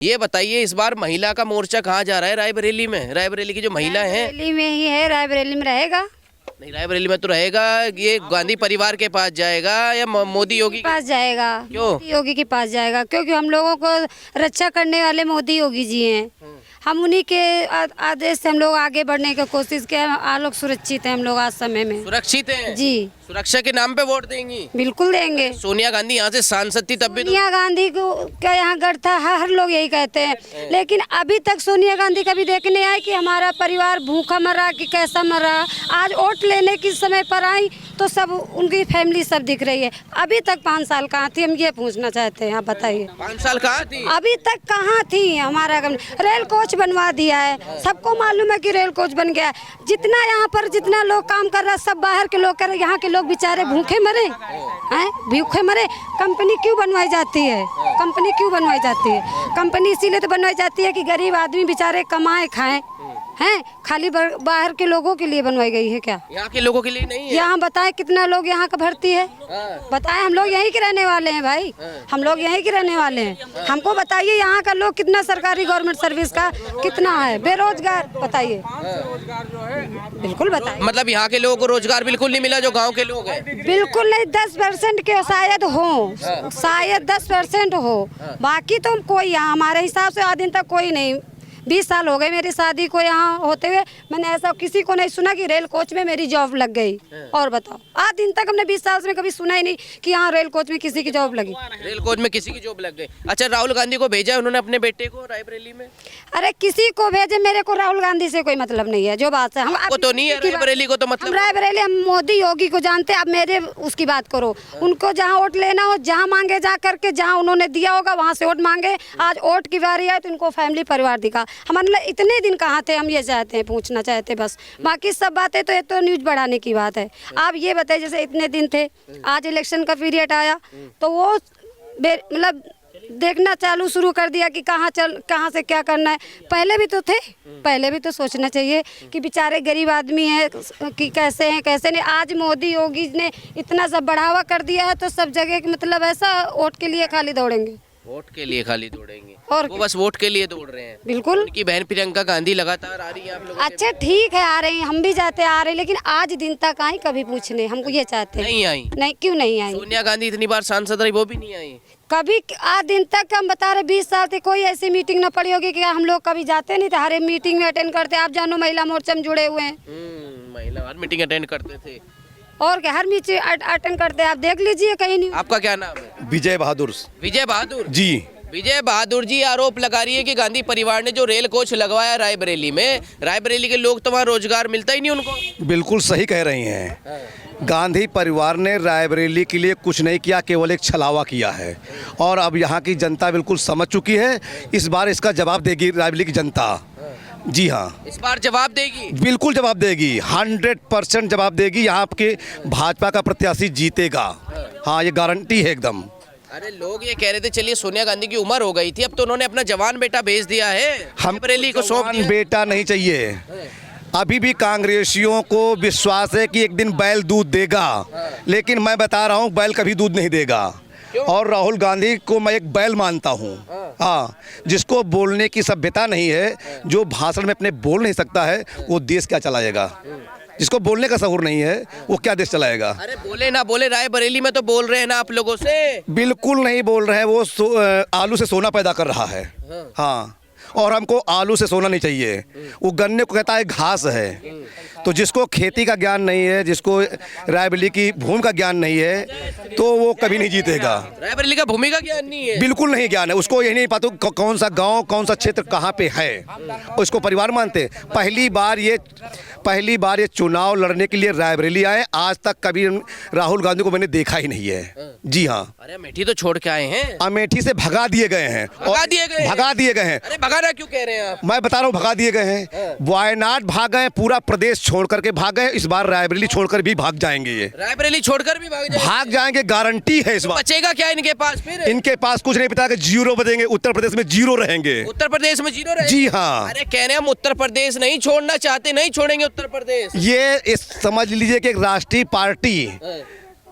ये बताइए इस बार महिला का मोर्चा कहाँ जा रहा है? रायबरेली में। रायबरेली की जो महिला है, रायबरेली में ही है, रायबरेली में रहेगा। नहीं रायबरेली में तो रहेगा। ये गांधी परिवार के पास जाएगा या मोदी योगी के पास जाएगा? क्यों? मोदी योगी के पास जाएगा क्योंकि हम लोगों को रक्षा करने वाले मोदी योगी जी हैं। हम उन्हीं के आदेश से हम लोग आगे बढ़ने की कोशिश किया। आप लोग सुरक्षित हैं, हम लोग आज समय में सुरक्षित हैं जी। सुरक्षा के नाम पे वोट देंगी? बिल्कुल देंगे। सोनिया गांधी यहाँ से सांसद थी तब भी तो। सोनिया गांधी को क्या यहाँ गढ़ था? हर लोग यही कहते हैं, लेकिन अभी तक सोनिया गांधी कभी देखने आए कि हमारा परिवार भूखा मरा कि कैसा मरा। आज वोट लेने के समय पर आई तो सब उनकी फैमिली सब दिख रही है। अभी तक 5 साल कहाँ थी, हम ये पूछना चाहते हैं। आप बताइए 5 साल कहाँ थी? अभी तक कहाँ थी? हमारा रेल कोच बनवा दिया है, सबको मालूम है कि रेल कोच बन गया है। जितना यहाँ पर जितना लोग काम कर रहा है सब बाहर के लोग कर रहे हैं, यहाँ के लोग बेचारे भूखे मरे हैं, भूखे मरे। कंपनी क्यों बनवाई जाती है? कंपनी क्यों बनवाई जाती है? कंपनी इसीलिए तो बनवाई जाती है कि गरीब आदमी बेचारे कमाए खाएं, हैं। खाली बाहर के लोगों के लिए बनवाई गई है क्या? यहाँ के लोगों के लिए नहीं है। यहाँ बताएं कितना लोग यहाँ का भर्ती है? बताएं, हम लोग यहीं के रहने वाले हैं भाई, हम लोग यहीं के रहने वाले हैं। हमको बताइए यहाँ का लोग कितना सरकारी गवर्नमेंट सर्विस का कितना है बेरोजगार, बताइए। बिल्कुल बताइए। मतलब यहाँ के लोगों को रोजगार बिल्कुल नहीं मिला जो गाँव के लोग हैं? बिल्कुल नहीं। 10% के शायद हो, शायद 10% हो, बाकी तो कोई यहाँ हमारे हिसाब से आज दिन तक कोई नहीं। 20 साल हो गए मेरी शादी को यहाँ होते हुए, मैंने ऐसा किसी को नहीं सुना कि रेल कोच में मेरी जॉब लग गई। और बताओ, आज दिन तक हमने 20 साल में कभी सुना ही नहीं कि यहाँ रेल कोच में किसी की जॉब लगी। रेल कोच में किसी की जॉब लग गई। अच्छा, राहुल गांधी को भेजा उन्होंने अपने बेटे को रायबरेली में? अरे किसी को भेजे, मेरे को राहुल गांधी से कोई मतलब नहीं है। जो बात है हमको तो नहीं है, रायबरेली को तो मतलब। रायबरेली हम मोदी योगी को जानते हैं। अब मेरे उसकी बात करो, उनको जहाँ वोट लेना हो जहाँ मांगे जा करके, जहाँ उन्होंने दिया होगा वहाँ से वोट मांगे। आज वोट की बारी है तो इनको फैमिली परिवार दिखा। हमारे इतने दिन कहाँ थे, हम ये चाहते हैं, पूछना चाहते हैं बस। बाकी सब बातें तो ये तो न्यूज बढ़ाने की बात है। आप ये बताइए, जैसे इतने दिन थे, आज इलेक्शन का पीरियड आया तो वो मतलब देखना चालू शुरू कर दिया कि कहाँ से क्या करना है। पहले भी तो थे, पहले भी तो सोचना चाहिए कि बेचारे गरीब आदमी हैं कि कैसे हैं कैसे नहीं। आज मोदी योगी ने इतना सब बढ़ावा कर दिया है तो सब जगह मतलब ऐसा वोट के लिए खाली दौड़ेंगे। वोट के लिए खाली दौड़ेंगे और वो बस वोट के लिए दौड़ रहे हैं। बिल्कुल। उनकी बहन प्रियंका गांधी लगातार आ रही है आप लोगों के। अच्छा ठीक है, आ रही हैं, हम भी जाते आ रहे हैं, लेकिन आज दिन तक आई कभी पूछने? हमको ये चाहते हैं। नहीं आई? नहीं, क्यों नहीं आई? सोनिया गांधी इतनी बार सांसद रही, वो भी नहीं आई कभी। आज दिन तक हम बता रहे 20 साल से कोई ऐसी मीटिंग न पड़ी होगी कि हम लोग कभी जाते नहीं थे। हर एक मीटिंग में अटेंड करते। आप जानो महिला मोर्चा में जुड़े हुए हैं। महिला हर मीटिंग अटेंड करते थे और क्या, हर मीटिंग अटेंड करते हैं। आप देख लीजिए कहीं नहीं। आपका क्या नाम है? विजय बहादुर। विजय बहादुर जी। विजय बहादुर जी आरोप लगा रही है कि गांधी परिवार ने जो रेल कोच लगवाया रायबरेली में, रायबरेली के लोग तो वहाँ रोजगार मिलता ही नहीं उनको। बिल्कुल सही कह रही हैं। गांधी परिवार ने रायबरेली के लिए कुछ नहीं किया, केवल एक छलावा किया है। और अब यहाँ की जनता बिल्कुल समझ चुकी है। इस बार इसका जवाब देगी रायबरेली की जनता। जी हाँ, इस बार जवाब देगी, बिल्कुल जवाब देगी, 100% जवाब देगी। यहाँ के भाजपा का प्रत्याशी जीतेगा। हाँ, ये गारंटी है एकदम। अरे लोग ये कह रहे थे चलिए सोनिया गांधी की उम्र हो गई थी, अब तो उन्होंने अपना जवान बेटा भेज दिया है, हम रायबरेली को सौंप दिया। बेटा नहीं चाहिए। अभी भी कांग्रेसियों को विश्वास है कि एक दिन बैल दूध देगा, लेकिन मैं बता रहा हूँ बैल कभी दूध नहीं देगा। और राहुल गांधी को मैं एक बैल मानता हूँ। हाँ, जिसको बोलने की सभ्यता नहीं है, जो भाषण में अपने बोल नहीं सकता है, वो देश क्या चलाएगा? जिसको बोलने का शऊर नहीं है, वो क्या देश चलाएगा? अरे बोले ना बोले, रायबरेली में तो बोल रहे हैं ना आप लोगों से। बिल्कुल नहीं बोल रहे हैं। वो आलू से सोना पैदा कर रहा है। हाँ, और हमको आलू से सोना नहीं चाहिए। वो गन्ने को कहता है घास है। तो जिसको खेती का ज्ञान नहीं है, जिसको रायबरेली की भूमि का ज्ञान नहीं है, तो वो कभी नहीं जीतेगा। रायबरेली का भूमि का ज्ञान नहीं है? बिल्कुल नहीं ज्ञान है उसको। यही नहीं पता कौन सा गांव, कौन सा क्षेत्र कहाँ पे है। उसको परिवार मानते। पहली बार ये चुनाव लड़ने के लिए रायबरेली आए। आज तक कभी राहुल गांधी को मैंने देखा ही नहीं है। जी हाँ। अरे अमेठी तो छोड़ के आए हैं। अमेठी से भगा दिए गए हैं। भगा दिए गए हैं? अरे भगाना क्यों कह रहे हैं आप? मैं बता रहा हूँ, भगा दिए गए हैं। वायनाड भाग गए, पूरा प्रदेश छोड़ करके भाग गए। इस बार रायबरेली छोड़कर भी भाग जाएंगे। ये रायबरेली छोड़कर भी भाग जाएंगे, गारंटी है। इस बार बचेगा क्या इनके पास? फिर इनके पास कुछ नहीं, पता कि जीरो बचेंगे। उत्तर प्रदेश में जीरो रहेंगे। उत्तर प्रदेश में जीरो रहेंगे? जी हाँ। अरे कह रहे हैं हम उत्तर प्रदेश नहीं छोड़ना चाहते, नहीं छोड़ेंगे उत्तर प्रदेश। ये समझ लीजिए कि एक राष्ट्रीय पार्टी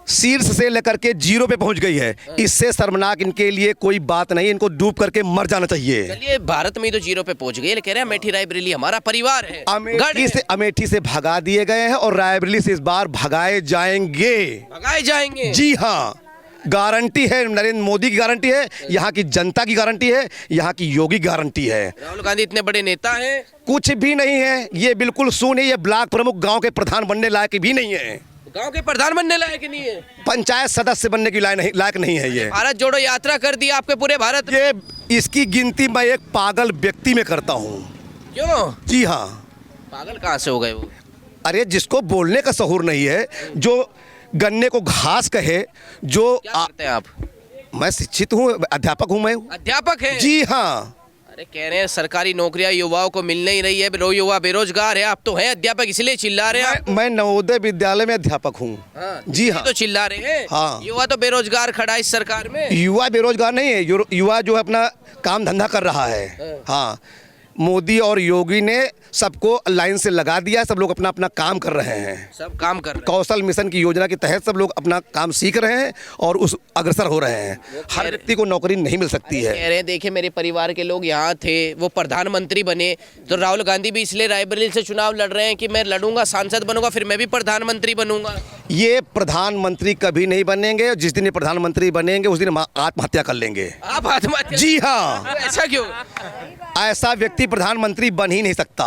शीर्ष से लेकर के जीरो पे पहुंच गई है। इससे शर्मनाक इनके लिए कोई बात नहीं, इनको डूब करके मर जाना चाहिए। चलिए, भारत में ही तो जीरो पे पहुंच गए, कह रहे हैं अमेठी रायबरेली हमारा परिवार है, अमेठी से भगा दिए गए हैं और रायबरेली से इस बार भगाए जाएंगे। जी हाँ, गारंटी है, नरेंद्र मोदी की गारंटी है, यहाँ की जनता की गारंटी है, यहाँ की योगी गारंटी है। राहुल गांधी इतने बड़े नेता हैं, कुछ भी नहीं है, ये बिल्कुल शून्य, ये ब्लॉक प्रमुख गांव के प्रधान बनने लायक भी नहीं है। गांव के प्रधान बनने लायक नहीं है, पंचायत सदस्य बनने की लायक नहीं है। ये भारत जोड़ो यात्रा कर दी आपके पूरे भारत में। ये इसकी गिनती मैं एक पागल व्यक्ति में करता हूँ। क्यों? जी हाँ। पागल कहाँ से हो गए वो? अरे जिसको बोलने का शऊर नहीं है, जो गन्ने को घास कहे, जो क्या करते हैं आप? मैं शिक्षित हूँ, अध्यापक हूँ मैं। अध्यापक हैं? जी हाँ। अरे कह रहे हैं सरकारी नौकरियां युवाओं को मिल नहीं रही है, युवा बेरोजगार है, आप तो हैं अध्यापक इसलिए चिल्ला रहे हैं। मैं नवोदय विद्यालय में अध्यापक हूँ। हाँ, जी हाँ, तो चिल्ला रहे हैं। हाँ। युवा तो बेरोजगार खड़ा है इस सरकार में। युवा बेरोजगार नहीं है, युवा जो है अपना काम धंधा कर रहा है। हाँ, मोदी और योगी ने सबको लाइन से लगा दिया, सब लोग अपना अपना काम कर रहे हैं, सब काम कर रहे हैं। कौशल मिशन की योजना के तहत सब लोग अपना काम सीख रहे हैं और उस अग्रसर हो रहे हैं। हर व्यक्ति को नौकरी नहीं मिल सकती है। कह रहे हैं देखिए मेरे परिवार के लोग यहाँ थे, वो प्रधानमंत्री बने, तो राहुल गांधी भी इसलिए रायबरेली से चुनाव लड़ रहे हैं कि मैं लड़ूंगा, सांसद बनूंगा, फिर मैं भी प्रधानमंत्री बनूंगा। ये प्रधानमंत्री कभी नहीं बनेंगे, जिस दिन ये प्रधानमंत्री बनेंगे उस दिन आत्महत्या कर लेंगे। आप आत्महत्या? जी हाँ। ऐसा क्यों? ऐसा व्यक्ति प्रधानमंत्री बन ही नहीं सकता।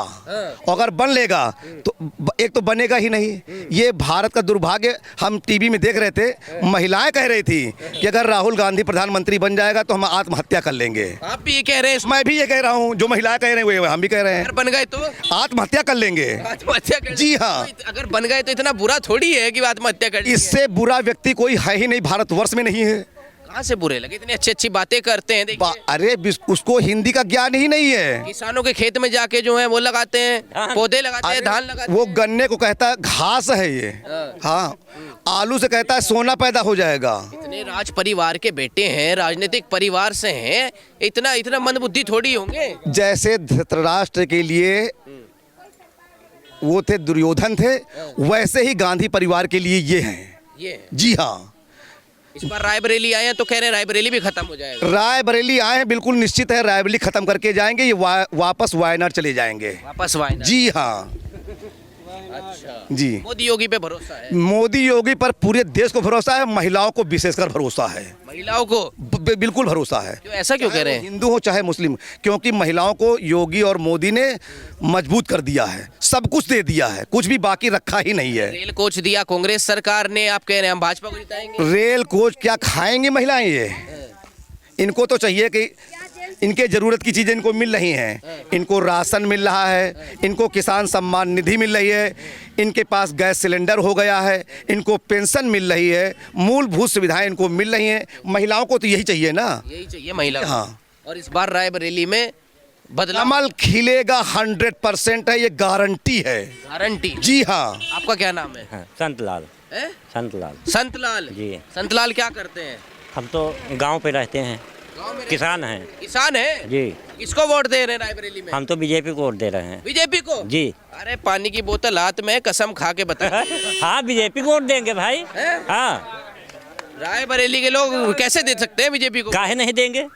अगर बन लेगा तो एक तो बनेगा ही नहीं। ये भारत का दुर्भाग्य। हम टीवी में देख रहे थे, महिलाएं कह रही थी कि अगर राहुल गांधी प्रधानमंत्री बन जाएगा तो हम आत्महत्या कर लेंगे। आप भी ये कह रहे हैं? मैं भी ये कह रहा हूँ, जो महिलाएं कह रहे हैं हम भी कह रहे हैं। अगर बन गए तो आत्महत्या कर लेंगे। आत्महत्या कर? जी हाँ। अगर बन गए तो इतना बुरा थोड़ी है कि आत्महत्या कर? इससे बुरा व्यक्ति कोई है ही नहीं, भारतवर्ष में नहीं है। कहाँ से बुरे लगे? इतनी अच्छी अच्छी बातें करते हैं। अरे उसको हिंदी का ज्ञान ही नहीं है। किसानों के खेत में जाके जो है वो लगाते हैं, पौधे लगाते हैं, धान लगाते हैं। वो गन्ने को कहता है घास है ये। हाँ, आलू से कहता है सोना पैदा हो जाएगा। इतने राज परिवार के बेटे हैं, राजनीतिक परिवार से हैं, इतना इतना मंदबुद्धि थोड़ी होंगे। जैसे धृतराष्ट्र के लिए वो थे दुर्योधन थे, वैसे ही गांधी परिवार के लिए ये हैं। जी हाँ। इस बार रायबरेली आए हैं तो कह रहे हैं रायबरेली भी खत्म हो जाएगा। रायबरेली आए हैं, बिल्कुल निश्चित है रायबरेली खत्म करके जाएंगे। ये वापस वायनाड चले जाएंगे। वापस वायनाड? जी हाँ। अच्छा जी। मोदी योगी पे भरोसा है? मोदी योगी पर पूरे देश को भरोसा है, महिलाओं को विशेषकर भरोसा है। महिलाओं को बिल्कुल भरोसा है। क्यों ऐसा क्यों कह रहे हैं? हिंदू हो चाहे मुस्लिम, क्योंकि महिलाओं को योगी और मोदी ने मजबूत कर दिया है, सब कुछ दे दिया है, कुछ भी बाकी रखा ही नहीं है। रेल कोच दिया कांग्रेस सरकार ने, आप कह रहे हैं हम भाजपा को जिताएंगे। रेल कोच क्या खाएंगी महिलाएं? ये इनको तो चाहिए कि इनके ज़रूरत की चीज़ें इनको मिल रही हैं। इनको राशन मिल रहा है, इनको किसान सम्मान निधि मिल रही है, इनके पास गैस सिलेंडर हो गया है, इनको पेंशन मिल रही है, मूलभूत सुविधाएं इनको मिल रही हैं। महिलाओं को तो यही चाहिए ना। यही चाहिए महिला। हाँ। और इस बार रायबरेली में बदलाव कमल खिलेगा 100% है, ये गारंटी है। गारंटी? जी हाँ। आपका क्या नाम है? संतलाल। संतलाल। संतलाल जी। संतलाल क्या करते हैं? हम तो गांव पे रहते हैं, किसान हैं। किसान है जी। किसको वोट दे रहे हैं रायबरेली में? हम तो बीजेपी को वोट दे रहे हैं। बीजेपी को? जी। अरे पानी की बोतल हाथ में, कसम खा के बता। हाँ, बीजेपी को वोट देंगे भाई। हाँ। रायबरेली के लोग कैसे दे सकते हैं बीजेपी को? काहे नहीं देंगे?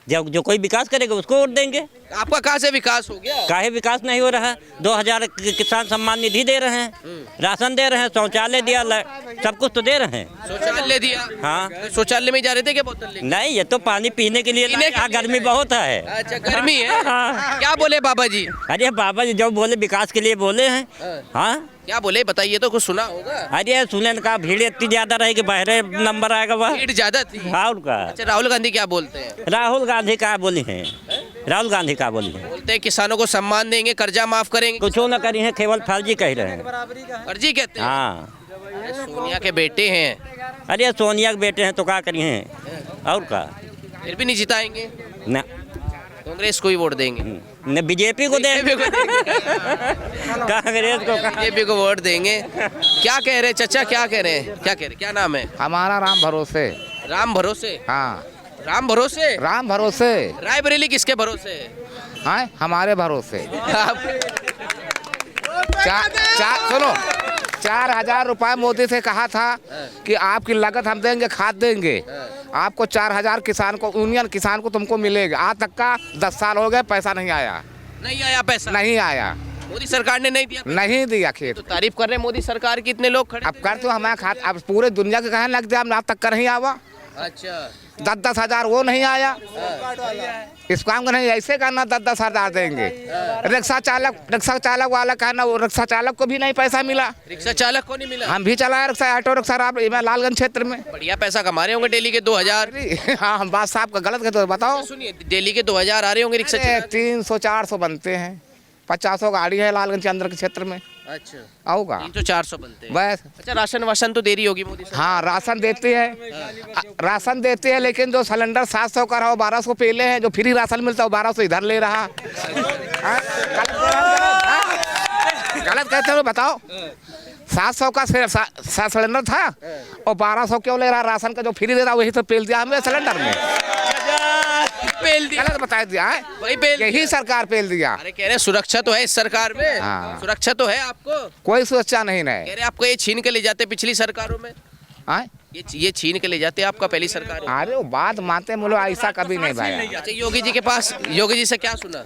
जब जो कोई विकास करेगा उसको वोट देंगे। आपका कहाँ से विकास हो गया? काहे विकास नहीं हो रहा है? 2000 किसान सम्मान निधि दे रहे हैं, राशन दे रहे हैं, शौचालय दिया, सब कुछ तो दे रहे हैं। शौचालय दिया? हाँ। शौचालय में जा रहे थे क्या बोतल लेके? नहीं, ये तो पानी पीने के लिए। यहाँ गर्मी बहुत है। अच्छा गर्मी है। क्या बोले बाबा जी? अरे बाबा जी जो बोले विकास के लिए बोले हैं। हाँ, क्या बोले बताइए तो, कुछ सुना होगा। अरे सुने का भीड़ इतनी ज्यादा रहेगी, बहरे नंबर आएगा वह। भीड़ ज्यादा थी? हाँ उनका। अच्छा राहुल गांधी क्या बोलते हैं? राहुल गांधी क्या बोली हैं? राहुल गांधी क्या बोली हैं? बोलते हैं किसानों को सम्मान देंगे, कर्जा माफ करेंगे। कुछ न करी है, केवल फर्जी कह रहे हैं। फर्जी कहते हैं? हाँ। सोनिया के बेटे हैं। अरे सोनिया के बेटे हैं तो क्या करी हैं? और क्या? फिर भी नहीं जिताएंगे? न कांग्रेस को ही वोट देंगे? न बीजेपी को देंगे। कांग्रेस को? बीजेपी को वोट देंगे। क्या कह रहे चाचा, क्या कह रहे हैं? क्या कह रहे, क्या नाम है? हमारा राम भरोसे। राम भरोसे? हाँ। राम भरोसे? राम भरोसे। रायबरेली किसके भरोसे है? हाँ, हमारे भरोसे। सुनो, 4,000 रुपये मोदी से कहा था कि आपकी लागत हम देंगे, खाद देंगे, आपको 4,000 किसान को, यूनियन किसान को तुमको मिलेगा। आज तक का 10 साल हो गए, पैसा नहीं आया, नहीं आया पैसा, नहीं आया, मोदी सरकार ने नहीं दिया पैसा। नहीं दिया खेत। तो तारीफ कर रहे हैं मोदी सरकार की, इतने लोग खड़े अब कर तो हमारे खात, अब पूरे दुनिया के कहने लग दिया, अब आज तक का नहीं आवा। अच्छा 10-10 हज़ार वो नहीं आया, इस काम को नहीं ऐसे करना, 10-10 हज़ार देंगे। रिक्शा चालक वाला कहना, वो रिक्शा चालक को भी नहीं पैसा मिला। रिक्शा चालक को नहीं मिला। हम भी चलाए रिक्शा, ऑटो रिक्शा लालगंज क्षेत्र में। बढ़िया पैसा कमा रहे होंगे डेली के 2,000। हाँ, हम बात साहब का गलत कहते हो, बताओ। सुनिए, डेली के 2,000 आ रहे होंगे रिक्शा चालक। 300-400 बनते हैं, 50 गाड़ी है लालगंज के अंदर के क्षेत्र में। अच्छा आओगा 300-400 बनते हैं बस। अच्छा, राशन वाशन तो दे रही होगी मोदी सरकार। हाँ, राशन देती है, लेकिन जो सिलेंडर 700 का रहा, 1200 पहले हैं, जो फ्री राशन मिलता है 1200 इधर ले रहा। हाँ? गलत कहते हो, बताओ। 700 का सिलेंडर था और 1200 क्यों ले रहा? राशन का जो फ्री दे रहा वही तो पेल दिया हमें सिलेंडर में, पेल दिया, गलत बता दिया है, वही पेल यही सरकार पेल दिया। अरे कह रहे सुरक्षा तो है इस सरकार में। हाँ। सुरक्षा तो है आपको, कोई सुरक्षा नहीं कह है। रहे आपको ये छीन के ले जाते पिछली सरकारों में, ये छीन के ले जाते आपका पहली सरकार में। अरे वो बात मानते मुलो, ऐसा कभी नहीं भाई। अच्छा, योगी जी के पास, योगी जी से क्या सुना?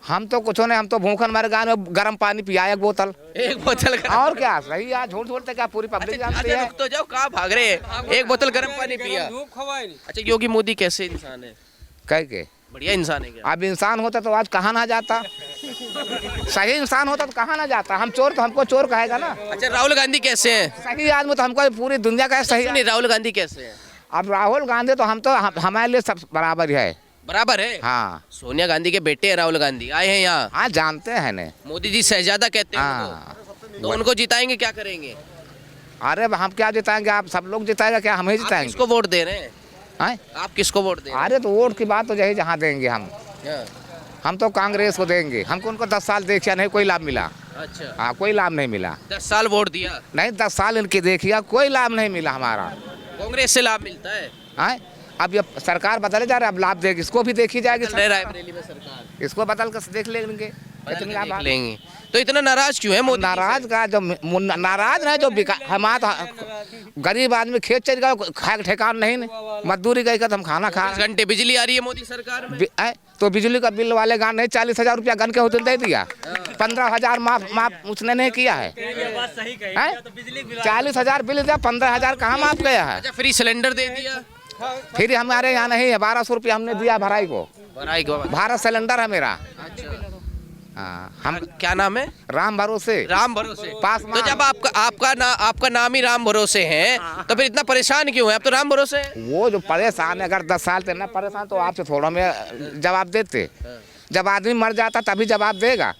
हम तो कुछ नहीं, हम तो भूखन मर गए में, गर्म पानी पिया एक बोतल, एक बोतल और क्या। सही यार, झूठ बोलते क्या, पूरी पब्लिक जानती है। रुक तो जाओ, कहाँ भाग रहे हैं? एक बोतल गर्म पानी पिया। अच्छा, योगी मोदी कैसे इंसान है? कह के बढ़िया इंसान है क्या? अब इंसान होता तो आज कहाँ ना जाता, सही इंसान होता तो कहाँ ना जाता। हम चोर तो हमको चोर कहेगा ना। अच्छा, राहुल गांधी कैसे हैं? सही आदमी तो हमको पूरी दुनिया का सही। नहीं, राहुल गांधी कैसे हैं? अब राहुल गांधी तो हमारे लिए सब बराबर है। बराबर है। हाँ, सोनिया गांधी के बेटे हैं राहुल गांधी, आए हैं यहाँ। हाँ जानते हैं ने। मोदी जी शहजादा कहते हैं हाँ। उनको। तो उनको जिताएंगे, क्या करेंगे? अरे हम क्या जिताएंगे, आप सब लोग जिताएगा क्या, हम ही आप जिताएंगे। किसको वोट दे रहे हैं? हैं? आप किसको वोट दे रहे हैं? अरे तो वोट की बात तो यही जहाँ देंगे हम हाँ। हम तो कांग्रेस को देंगे। हमको उनको 10 साल देखिया नहीं, कोई लाभ मिला। अच्छा, हाँ, कोई लाभ नहीं मिला। 10 साल वोट दिया, नहीं, 10 साल इनकी देखिया, कोई लाभ नहीं मिला हमारा। कांग्रेस से लाभ मिलता है। हैं? अब ये सरकार बदले जा रहा है, अब लाभ देगी, इसको भी देखी जाएगी। चल रहा है बरेली में सरकार, इसको बदल कर देख लेंगे बदल के इतनी देख बात। लेंगे। तो इतना नाराज क्यों है मोदी? नाराज का जो नाराज है, जो हमारा गरीब आदमी खेत चल गया, खाए का ठेकान नहीं, मजदूरी गई का, हम खाना खा। 24 घंटे बिजली आ रही है मोदी सरकार में। तो बिजली का बिल वाले गान नहीं, 40,000 रुपया गन के होटल दे दिया, 15,000 माफ उसने नहीं किया है। 40,000 बिल दिया, 15,000 कहाँ माफ गया है। अच्छा, फ्री सिलेंडर दे दिया। फिर हमारे यहाँ नहीं है, 1200 रुपया हमने दिया भराई को। भराई को। भारत सिलेंडर है मेरा। अच्छा, हाँ, हम क्या नाम है? राम भरोसे। राम भरोसे। पासवान। तो जब आपका नाम ही राम भरोसे है, तो फिर इतना परेशान क्यों है? अब तो राम भरोसे है। वो जो परेशान है, अगर 10 साल से ना परेशान तो आपसे थोड़ा में जवाब देते। जब आदमी मर जाता तभी जवाब देगा।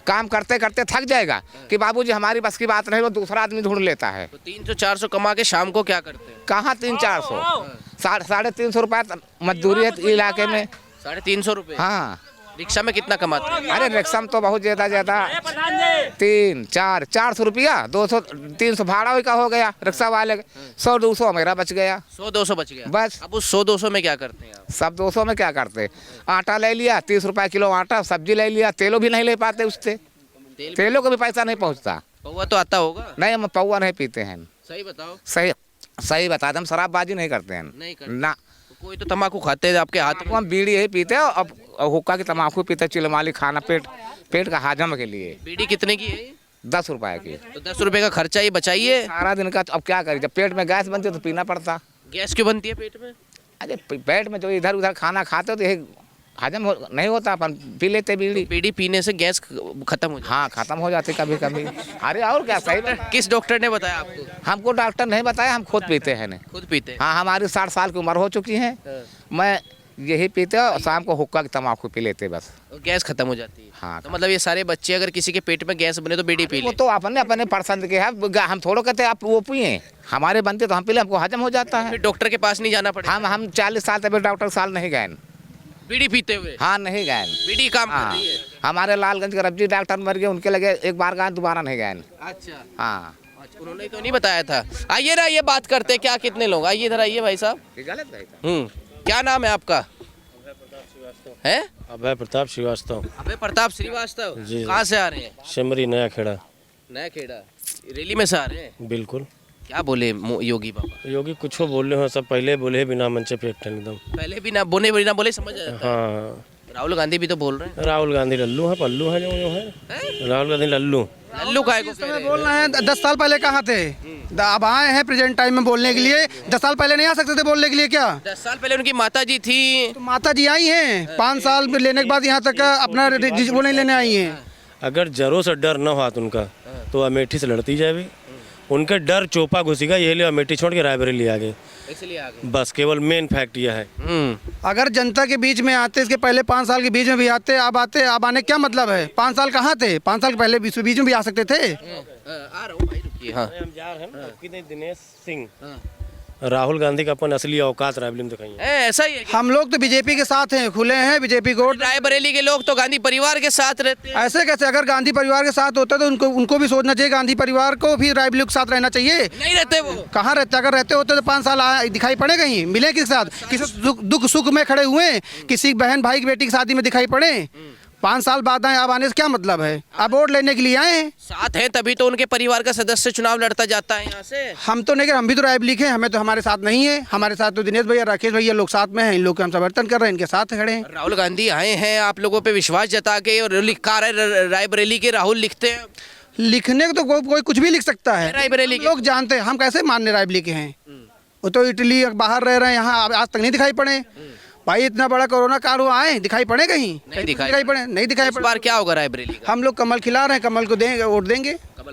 काम करते करते थक जाएगा कि बाबूजी हमारी बस की बात नहीं, वो दूसरा आदमी ढूंढ लेता है। तो 300-400 कमा के शाम को क्या करते हैं? कहाँ 300-400, 350 रुपया मजदूरी है इलाके में। 350 रुपये। हाँ, रिक्शा में कितना कमाते हैं? अरे रिक्शा में तो बहुत ज्यादा 300-400 रुपया, 200-300 भाड़ा का हो गया रिक्शा वाले। 100-200 मेरा बच गया। 100-200 बच गया बस। अब उस 100-200 में क्या करते हैं आप? सब 200 में क्या करते, आटा ले लिया 30 रुपया किलो आटा, सब्जी ले लिया, तेलों भी नहीं ले पाते उससे, तेलों को भी पैसा नहीं पहुँचता। पौवा तो आता होगा? नहीं, हम पौवा नहीं पीते हैं। सही बताओ। सही बता दें, हम शराबबाजी नहीं करते हैं। नहीं करते। ना, तो कोई तो तम्बाकू खाते हैं आपके हाथ में। हम बीड़ी यही पीते हैं, अब हुक्का की तम्बाकू पीते, चिलमाली खाना पेट का हाजम के लिए। बीड़ी कितने की है? 10 रुपए की। तो 10 रुपए का खर्चा ही बचाइए। सारा दिन का अब क्या करें, जब पेट में गैस बनती है तो पीना पड़ता। गैस क्यों बनती है पेट में? अरे पेट में जो इधर उधर खाना खाते हो तो ये हजम नहीं होता, अपन पी लेते बीड़ी। बीड़ी पीने से गैस खत्म हो जाती हाँ, खत्म हो जाती कभी कभी। अरे और क्या, सही है। किस डॉक्टर ने बताया आपको? हमको डॉक्टर नहीं बताया, हम खुद पीते हैं। खुद पीते हैं? हाँ, हमारी 60 साल की उम्र हो चुकी है, मैं यही पीते और शाम को हुक्का की तम्बाकू पी लेते बस। और गैस खत्म हो जाती है। हाँ। तो मतलब ये सारे बच्चे अगर किसी के पेट में गैस बने तो बीड़ी पी वो ले। तो अपने अपने पसंद के है, हम थोड़ा कहते आप वो पिए, हमारे बनते तो हम पी ले, हमको हजम हो जाता है। फिर डॉक्टर के पास नहीं जाना पड़ेगा? हम 40 साल तक डॉक्टर साल नहीं गए। बीड़ी पीते हुए? हाँ, नहीं गए। बीड़ी काम कर हाँ, रही है। हमारे लालगंज के रब्जी डॉक्टर मर गए, उनके लगे एक बार गए, दोबारा नहीं गए। अच्छा, हाँ, उन्होंने तो नहीं बताया था। आइए ना, ये बात करते हैं, क्या कितने लोग? आइए इधर आइए भाई साहब। गलत है। क्या नाम है आपका? है अभय प्रताप श्रीवास्तव। अभय प्रताप श्रीवास्तव। जी। कहाँ से आ रहे हैं? शिमरी नया खेड़ा। नया खेड़ा। रैली में से आ रहे हैं, बिल्कुल। क्या बोले योगी बाबा? योगी कुछ बोल रहे हो, सब पहले बोले बिना मंच पे एकदम। पहले भी ना बोले समझ आ जाता है। हाँ, राहुल गांधी भी तो बोल रहे हैं। राहुल गांधी लल्लू है, पल्लू है, जो है राहुल गांधी लल्लू। लल्लू काय को कह रहे हैं? बोल रहे हैं 10 साल पहले कहाँ थे, अब आए हैं प्रेजेंट टाइम में बोलने के लिए। 10 साल पहले नहीं आ सकते थे बोलने के लिए क्या? 10 साल पहले उनकी माता जी थी। तो माता जी आई हैं 5 साल लेने के बाद यहाँ तक अपना वो नहीं लेने आई हैं। अगर जरो से डर न हुआ उनका तो अमेठी से लड़ती जाए। उनका डर चोपा घुसेगा, ये लिए अमेठी छोड़ के रायबरेली आ गए, इसलिए आ गए। बस केवल मेन फैक्ट यह है। अगर जनता के बीच में आते, इसके पहले 5 साल के बीच में भी आते, अब आने क्या मतलब है? 5 साल कहाँ थे? 5 साल पहले बीच में भी आ सकते थे। आ रहा हूँ भाई, रुकिए। हाँ, हम जा रहे हैं ना, दिनेश सिंह राहुल गांधी का अपन असली औकात रायबरेली में दिखाई। ऐसा ही है क्या? हम लोग तो बीजेपी के साथ हैं, खुले हैं बीजेपी को। रायबरेली के लोग तो गांधी परिवार के साथ रहते हैं। ऐसे कैसे? अगर गांधी परिवार के साथ होता तो उनको भी सोचना चाहिए, गांधी परिवार को भी रायबरेली के साथ रहना चाहिए। नहीं रहते वो। कहाँ रहते? अगर रहते होते तो 5 साल दिखाई पड़े कहीं, मिले किसके साथ? किसी दुख सुख में खड़े हुए, किसी बहन भाई की बेटी की शादी में दिखाई पड़े। 5 साल बाद आए, अब आने से क्या मतलब है? अब वोट लेने के लिए आए हैं। साथ हैं तभी तो उनके परिवार का सदस्य चुनाव लड़ता जाता है यहाँ से। हम तो नहीं, हम भी तो रायबरेली के हैं, हमें तो हमारे साथ नहीं है। हमारे साथ तो दिनेश भैया, राकेश भैया लोग साथ में हैं, इन लोग का हम समर्थन कर रहे हैं, इनके साथ खड़े हैं। राहुल गांधी आए हैं आप लोगों पे विश्वास जता के, और लिखा रहे रायबरेली के राहुल लिखते हैं। लिखने को तो कोई कुछ भी लिख सकता है, रायबरेली के लोग जानते हैं। हम कैसे मानने रायबरेली के हैं? वो तो इटली बाहर रह रहे हैं, यहाँ आज तक नहीं दिखाई पड़े। भाई इतना बड़ा कोरोना काल हुआ, आए दिखाई पड़े कहीं? नहीं दिखाई पड़े, नहीं दिखाई इस पड़े। बार क्या होगा रायबरेली का? हम लोग कमल खिला रहे हैं, कमल को देंगे, वोट देंगे।